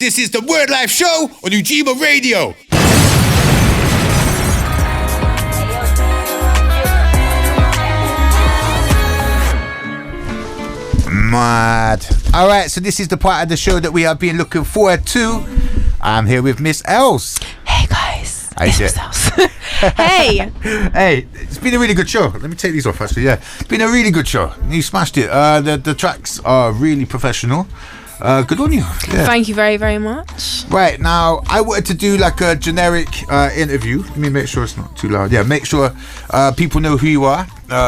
This is the Wordlife show on Ujima Radio. Mad. All right, so this is the part of the show that we have been looking forward to. I'm here with Miss Els. Hey guys, it's Miss Els. Hey. Hey, it's been a really good show. Let me take these off actually. Yeah, it's been a really good show. You smashed it. The tracks are really professional. Good on you. Yeah. Thank you very, very much. Right, now I wanted to do like a generic interview. Let me make sure it's not too loud. Yeah, make sure people know who you are,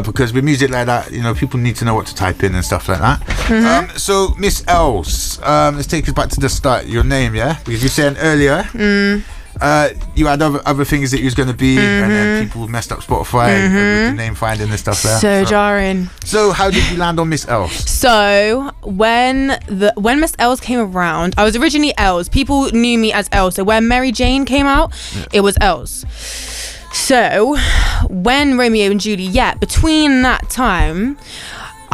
because with music like that, you know, people need to know what to type in and stuff like that. Mm-hmm. So Miss Els, let's take us back to the start. Your name, yeah, because you were saying earlier you had other things that you was going to be, and then people messed up Spotify with the name finding and stuff there. So jarring. So how did you land on Miss Els? So when Miss Els came around, I was originally Ellz. People knew me as Ellz. So when Mary Jane came out, it was Ellz. So when Romeo and Juliet, between that time,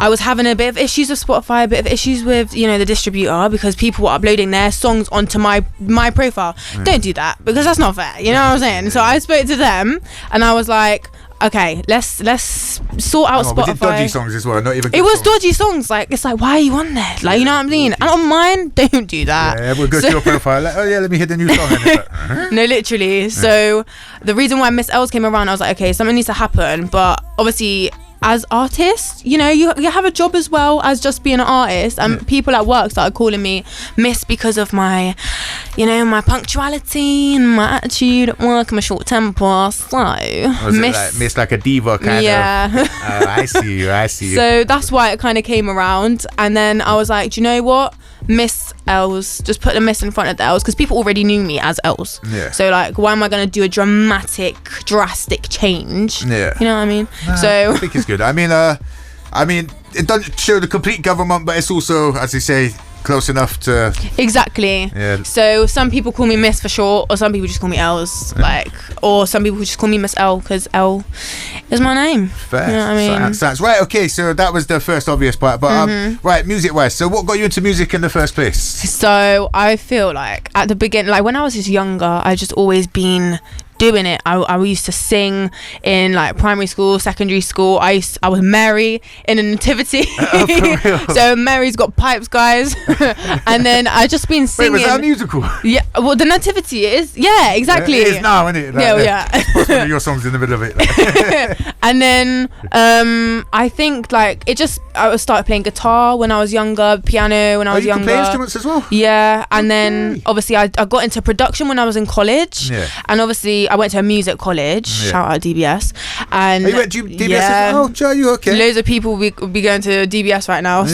I was having a bit of issues with Spotify, a bit of issues with, you know, the distributor, because people were uploading their songs onto my profile. Don't do that, because that's not fair. You know what I'm saying? So I spoke to them and I was like, okay, let's sort out Spotify. Was it dodgy songs as well? Not even. It was dodgy songs. Like, it's like, why are you on there? Like, you know what I mean? And on mine, don't do that. Yeah, we'll go to your profile. Like, oh yeah, let me hit the new song. Like, no, literally. Yeah. So the reason why Miss Els came around, I was like, okay, something needs to happen. But obviously, as artists, you know, you have a job as well as just being an artist, and people at work started calling me Miss because of my, you know, my punctuality and my attitude at work and my short temper. So Miss like a diva kind of. Oh, I see you. So that's why it kind of came around, and then I was like, do you know what, Miss Els, just put the Miss in front of the Els, because people already knew me as Els. Yeah. So like, why am I going to do a drastic change? Yeah. You know what I mean? So I think it's good. I mean, it doesn't show the complete government, but it's also, as they say, close enough to. Exactly. Yeah. So some people call me Miss for short, or some people just call me Els, like, or some people just call me Miss L because L is my name. Fair. You know what I mean? Sounds right. Okay, so that was the first obvious part, but right, music-wise. So what got you into music in the first place? So I feel like at the beginning, like when I was just younger, I just always been doing it. I used to sing in like primary school, secondary school. I was Mary in a nativity. So Mary's got pipes, guys. And then I just been singing. Wait, was that a musical? Yeah, well, the nativity is. Yeah, exactly. It is now, isn't it? Like, yeah. Put one of your songs in the middle of it. Like. And then I think like I started playing guitar when I was younger, piano when I was younger. You can play instruments as well? Yeah, and then obviously I got into production when I was in college. Yeah. And obviously I went to a music college. Yeah. Shout out DBS. And you went to DBS? Yeah. Oh, Joe, you okay? Loads of people will be going to DBS right now.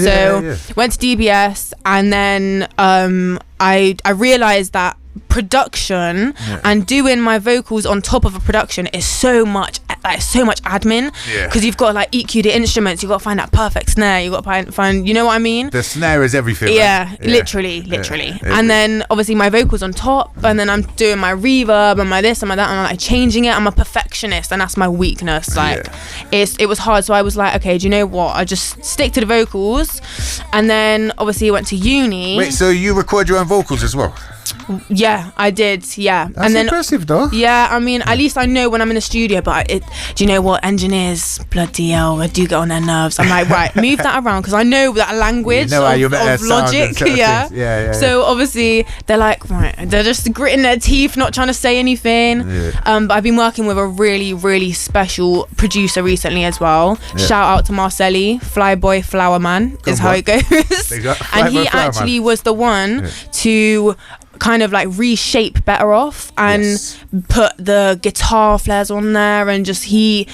Went to DBS, and then I realised that production and doing my vocals on top of a production is so much admin, because you've got to like EQ the instruments, you've got to find that perfect snare, you've got to find, you know what I mean? The snare is everything. Yeah, right? Literally. And then obviously my vocals on top, and then I'm doing my reverb and my this and my that, and I'm like changing it. I'm a perfectionist, and that's my weakness. Like it was hard, so I was like, okay, do you know what, I just stick to the vocals. And then obviously I went to uni. Wait, so you record your own vocals as well? Yeah, I did. Yeah, that's and then impressive though. Yeah, I mean, at least I know when I'm in the studio. But do you know what? Engineers, bloody hell, I do get on their nerves. I'm like, right, move that around, because I know that language of logic. Yeah. So obviously they're like, right, they're just gritting their teeth, not trying to say anything. But I've been working with a really, really special producer recently as well. Shout out to Marcelli, Flyboy Flower Man is how it goes. And he actually was the one to kind of like reshape Better Off and put the guitar flares on there, and just he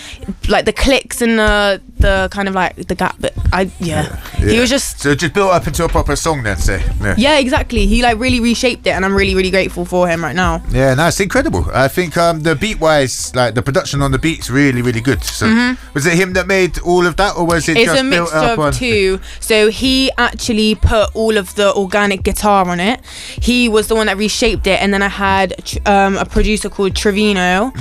like the clicks and the kind of like the gap bit. He was just built up into a proper song then, say. Yeah, exactly. He like really reshaped it, and I'm really, really grateful for him right now. Yeah, no, it's incredible. I think the beat wise, like the production on the beat's really, really good. So was it him that made all of that, or was it just built up on? It's a mixture of two. So he actually put all of the organic guitar on it. He was the one that reshaped it, and then I had a producer called Trevino.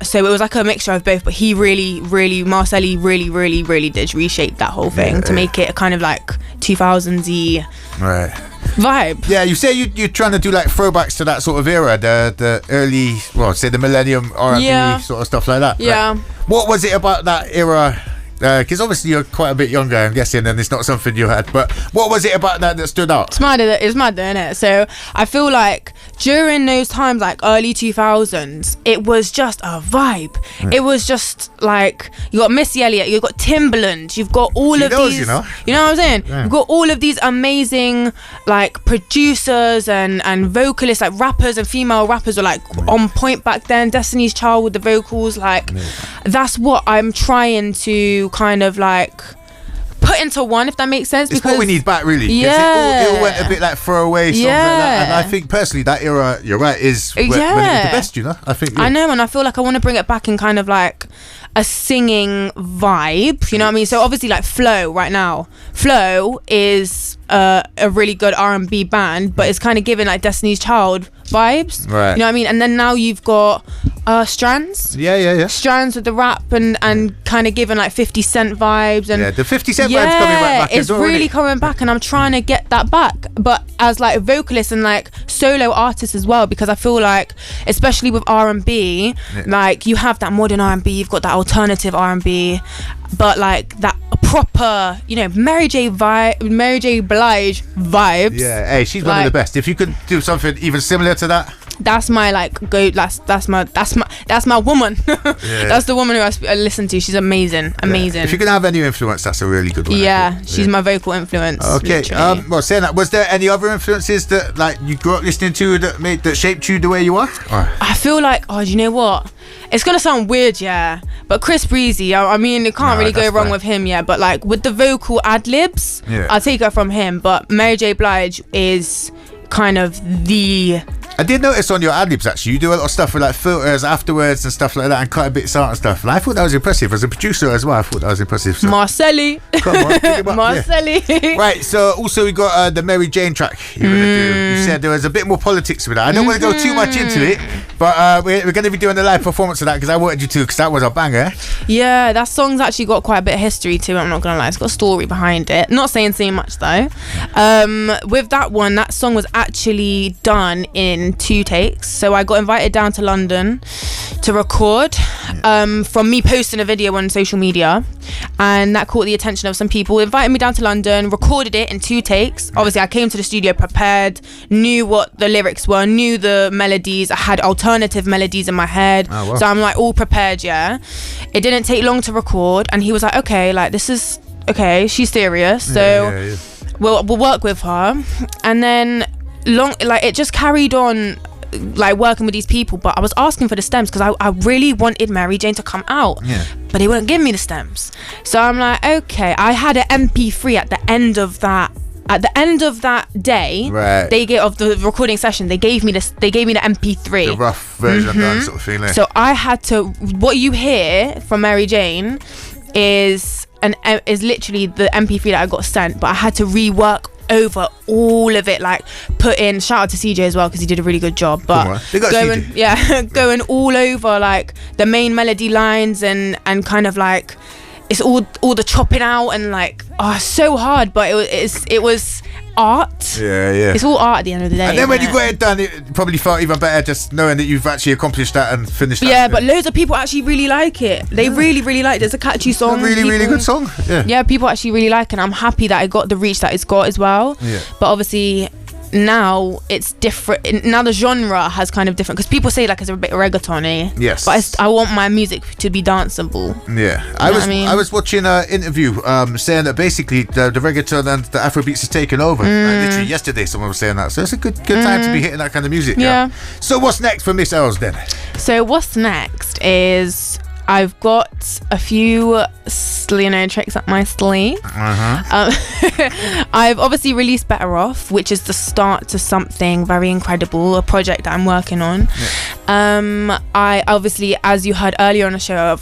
So it was like a mixture of both, but he really Marcelli really did reshape that whole thing to make it kind of like 2000s-y. Right. vibe. Yeah, you say you're trying to do like throwbacks to that sort of era, the early, well, say the millennium R&B sort of stuff like that. Yeah. Like, what was it about that era? Because obviously you're quite a bit younger, I'm guessing, and it's not something you had. But what was it about that stood out? It's mad, isn't it? So I feel like during those times, like early 2000s, it was just a vibe. It was just like, you got Missy Elliott, you've got Timbaland, you've got all of these. You know what I'm saying? Yeah. You've got all of these amazing like producers and vocalists, like rappers and female rappers were like on point back then. Destiny's Child with the vocals, like that's what I'm trying to kind of like put into one, if that makes sense. It's what we need back, really. It all went a bit like throwaway songs like that, and I think personally that era, you're right, is when it was the best, I think. I know, and I feel like I want to bring it back in kind of like a singing vibe, you know what I mean? So obviously like Flow right now, Flow is a really good R&B band, but it's kind of giving like Destiny's Child vibes, right? You know what I mean? And then now you've got Strands, Strands with the rap and kind of giving like 50 Cent vibes, and the 50 Cent vibe's coming right back. It's really coming back, and I'm trying to get that back, but as like a vocalist and like solo artist as well, because I feel like especially with R&B, like you have that modern R&B, you've got that alternative R&B, but like that proper, you know, Mary J. Blige vibes. Yeah, hey, she's one of the best. If you could do something even similar to that, that's my like go. That's my woman. That's the woman who I listen to. She's amazing. If you can have any influence, that's a really good one. Yeah, she's my vocal influence. Okay. Well, saying that, was there any other influences that like you grew up listening to that shaped you the way you are? I feel like, do you know what? It's gonna sound weird, but Chris Breezy, I mean, you can't really go wrong with him, but like with the vocal ad-libs, I'll take it from him, but Mary J. Blige is kind of the... I did notice on your ad-libs, actually, you do a lot of stuff with like filters afterwards and stuff like that, and cut a bit out and stuff, and I thought that was impressive. As a producer as well, I thought that was impressive. So. Marcelli. Come on, pick him up. Marcelli. Yeah. Right, so also we got the Mary Jane track you were gonna do. You said there was a bit more politics with that. I don't want to go too much into it, but we're going to be doing a live performance of that, because I wanted you to, because that was a banger. Yeah, that song's actually got quite a bit of history to it, I'm not going to lie. It's got a story behind it. Not saying much though. With that one, that song was actually done in 2 takes. So I got invited down to London to record from me posting a video on social media, and that caught the attention of some people. Invited me down to London, recorded it in 2 takes. Obviously I came to the studio prepared, knew what the lyrics were, knew the melodies. I had alternative melodies in my head. Oh, wow. So I'm like all prepared. It didn't take long to record, and he was like, okay, like this is okay, she's serious, so we'll work with her. And then it just carried on, like working with these people, but I was asking for the stems because I really wanted Mary Jane to come out, but they wouldn't give me the stems. So I'm like, okay, I had an MP3 at the end of that day, they gave of the recording session. They gave me the MP3, the rough version, that sort of feeling. So I had to. What you hear from Mary Jane is literally the MP3 that I got sent, but I had to rework over all of it, like put in, shout out to CJ as well because he did a really good job, but going all over like the main melody lines and kind of like it's all the chopping out and like so hard, but it was art. It's all art at the end of the day. And then when you got it done, it probably felt even better just knowing that you've actually accomplished that and finished that. Yeah, but loads of people actually really like it. They really like it. It's a catchy song. It's a really good song. Yeah, people actually really like it, and I'm happy that it got the reach that it's got as well. But obviously now it's different. Now the genre has kind of different, because people say like it's a bit reggaeton-y. Yes, but I want my music to be danceable. I was watching an interview saying that basically the reggaeton and the Afrobeats is taking over. Literally yesterday someone was saying that, so it's a good time to be hitting that kind of music. So what's next for Miss Els then? So what's next is I've got a few tricks up my sleeve. I've obviously released Better Off, which is the start to something very incredible, a project that I'm working on. I obviously, as you heard earlier on the show,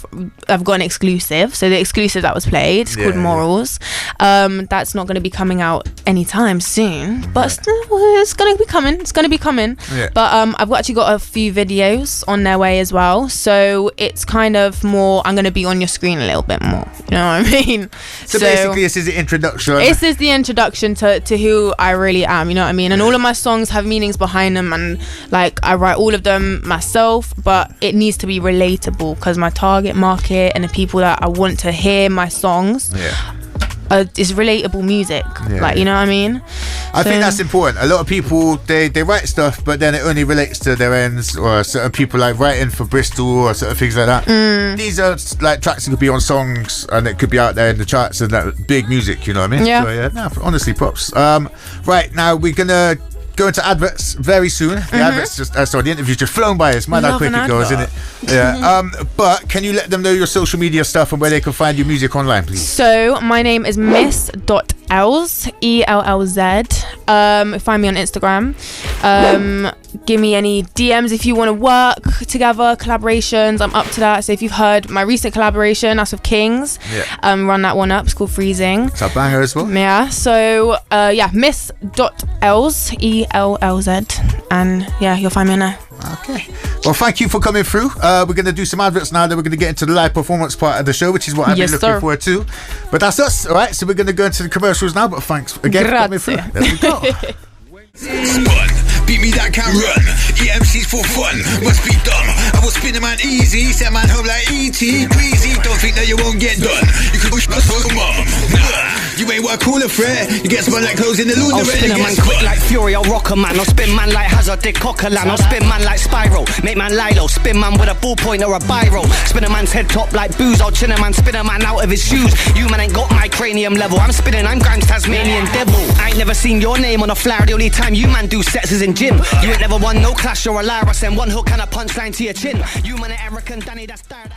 I've got an exclusive. So the exclusive that was played is called Morals. That's not going to be coming out anytime soon, but it's going to be coming. But I've actually got a few videos on their way as well. So it's kind of more, I'm going to be on your screen a little bit more. more. You know what I mean? So basically, this is the introduction. This is the introduction to who I really am. You know what I mean? And all of my songs have meanings behind them, and like I write all of them myself. But it needs to be relatable because my target market and the people that I want to hear my songs. Is relatable music, you know what I mean? I think that's important. A lot of people they write stuff, but then it only relates to their ends, or certain people like writing for Bristol or certain things like that. These are like tracks that could be on songs and it could be out there in the charts and that big music, you know what I mean? So, honestly, props. Right now we're gonna go into adverts very soon. The adverts the interview's just flown by us. Man, how quick it goes, isn't it? Yeah. But can you let them know your social media stuff and where they can find your music online, please? So my name is Miss Els, ELLZ. Find me on Instagram. Give me any DMs if you want to work together, collaborations. I'm up to that. So if you've heard my recent collaboration, that's with Kings. Run that one up. It's called Freezing. It's a banger as well. Yeah. So Miss Els, ELLZ, and you'll find me on there. Okay. Well, thank you for coming through. We're going to do some adverts now, then we're going to get into the live performance part of the show, which is what I've been looking forward to. But that's us, all right? So we're going to go into the commercials now, but thanks again for coming through. There we go. Beat me that can run. EMC's for fun. Must be dumb. I will spin a man easy. Set man home like E.T. Greasy. Don't think that you won't get done. You can push my soul, mum. You ain't what I call a threat. You get spun like clothes in the laundry. I'll spin a man quick like Fury. I'll rock a man. I'll spin man like Hazard did Coquelin. I'll spin man like Spyro. Make man Lilo. Spin man with a ballpoint or a biro. Spin a man's head top like booze. I'll chin a man. Spin a man out of his shoes. You man ain't got my cranium level. I'm spinning. I'm Grimes Tasmanian devil. I ain't never seen your name on a flyer. The only time you man do sets is in gym. You ain't never won no clash or a liar. I send one hook and a punchline to your chin. You man an American Danny, that's third.